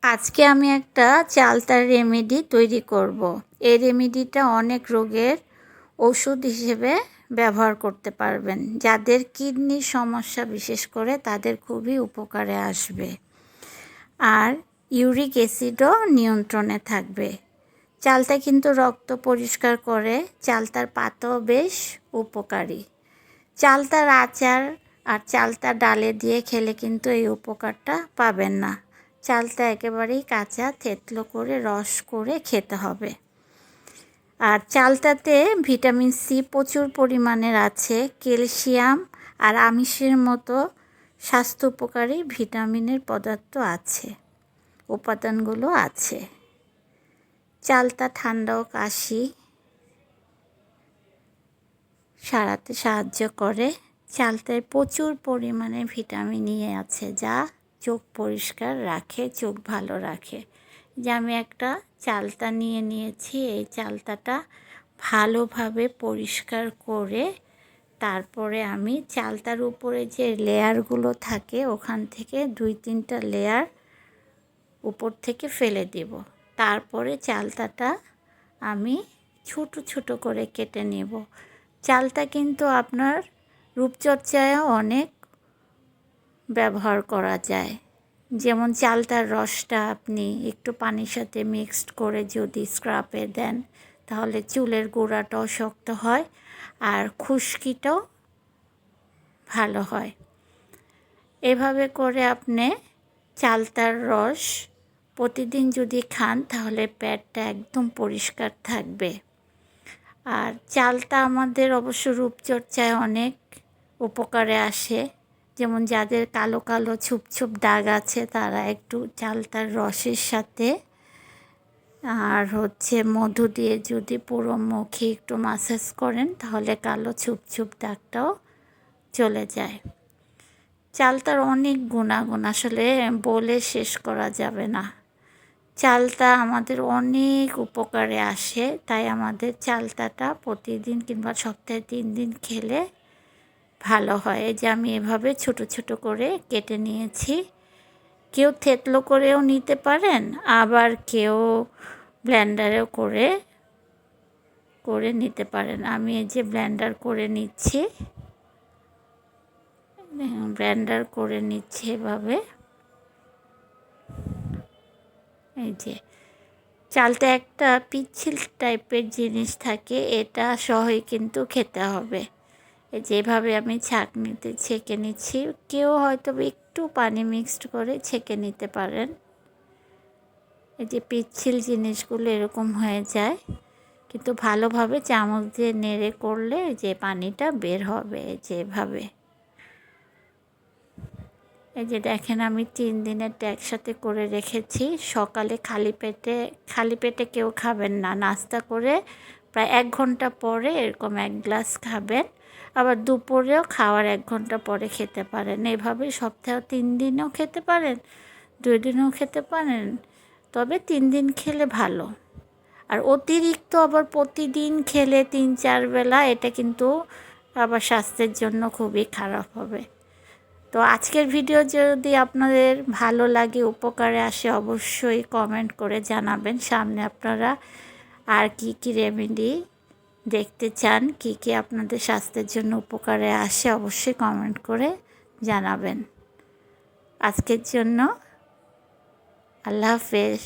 আজকে আমি একটা চালতার রেমেডি তৈরি করব। এই রেমেডিটা অনেক রোগের ওষুধ হিসেবে ব্যবহার করতে পারবেন। যাদের কিডনির সমস্যা বিশেষ করে তাদের খুবই উপকারে আসবে। আর ইউরিক অ্যাসিডও নিয়ন্ত্রণে থাকবে। চালতা কিন্তু রক্ত পরিষ্কার করে। চালতার পাতাও বেশ উপকারী। চালতার আচার আর চালতা ডালে দিয়ে খেলে কিন্তু এই উপকারটা পাবেন না। চালতা একেবারেই কাঁচা থেতলো করে রস করে খেতে হবে। আর চালতাতে ভিটামিন সি প্রচুর পরিমাণের আছে, ক্যালসিয়াম আর আমিষের মতো স্বাস্থ্য উপকারী ভিটামিনের পদার্থ আছে, উপাদানগুলো আছে। চালতা ঠান্ডা ও কাশি সারাতে সাহায্য করে। চালতায় প্রচুর পরিমাণে ভিটামিন ই আছে, যা চোখ পরিষ্কার রাখে, চোখ ভালো রাখে। যে আমি একটা চালতা নিয়েছি, এই চালতাটা ভালোভাবে পরিষ্কার করে তারপরে আমি চালতার উপরে যে লেয়ারগুলো থাকে ওখান থেকে 2-3টা লেয়ার উপর থেকে ফেলে দেব। তারপরে চালতাটা আমি ছোট ছোট করে কেটে নেব। চালতা কিন্তু আপনার রূপচর্চায়ও অনেক ব্যবহার করা যায়। যেমন চালতার রসটা আপনি একটু পানির সাথে মিক্সড করে যদি স্ক্রাবে দেন তাহলে চুলের গোড়াটাও শক্ত হয় আর খুশকিটাও ভালো হয়। এভাবে করে আপনি চালতার রস প্রতিদিন যদি খান তাহলে পেটটা একদম পরিষ্কার থাকবে। আর চালতা আমাদের অবশ্য রূপচর্চায় অনেক উপকারে আসে। যেমন যাদের কালো কালো ছোপ ছোপ দাগ আছে তারা একটু চালতার রসের সাথে আর মধু দিয়ে যদি পুরো মুখে একটু মাসাজ করেন তাহলে কালো ছোপ ছোপ দাগটাও চলে যায়। চালতার অনেক গুণাগুণ আসলে বলে শেষ করা যাবে না। চালতা আমাদের অনেক উপকারে আসে, তাই আমাদের চালতাটা প্রতিদিন কিংবা সপ্তাহে 3 দিন খেলে ভালো হয়। যে আমি এভাবে ছোট ছোট করে কেটে নিয়েছি। কেউ থেতলো করেও নিতে পারেন, আবার কেউ ব্লেন্ডারেও করে নিতে পারেন। আমি এই যে ব্লেন্ডার করে নিচ্ছি এভাবে। এই যে চালতা একটা পিচ্ছিল টাইপের জিনিস থাকে, এটা সহই কিন্তু খেতে হবে। এই যেভাবে আমি ছাঁকনিতে ছেঁকে নিচ্ছি, কেউ হয়তো একটু পানি মিক্সড করে ছেঁকে নিতে পারেন। এই যে পিচ্ছিল জিনিসগুলো এরকম হয়ে যায়, কিন্তু ভালোভাবে চামচ দিয়ে নেড়ে করলে যে পানিটা বের হবে যেভাবে। এই যে দেখেন আমি 3 দিনের একসাথে করে রেখেছি। সকালে খালি পেটে কেউ খাবেন না, নাস্তা করে প্রায় 1 ঘন্টা পরে এরকম 1 গ্লাস খাবেন। আবার দুপুরেও খাওয়ার 1 ঘন্টা পরে খেতে পারেন। এভাবে সপ্তাহে 3 দিনও খেতে পারেন, 2 দিনও খেতে পারেন, তবে 3 দিন খেলে ভালো। আর অতিরিক্ত আবার প্রতিদিন খেলে 3-4 বেলা এটা কিন্তু আবার স্বাস্থ্যের জন্য খুবই খারাপ হবে। তো আজকের ভিডিও যদি আপনাদের ভালো লাগে, উপকারে আসে, অবশ্যই কমেন্ট করে জানাবেন। সামনে আপনারা আর কি রেমেডি দেখতে চান, কি আপনাদের স্বাস্থ্যের জন্য উপকারে আসে, অবশ্যই কমেন্ট করে জানাবেন। আজকের জন্য আল্লাহ হাফেজ।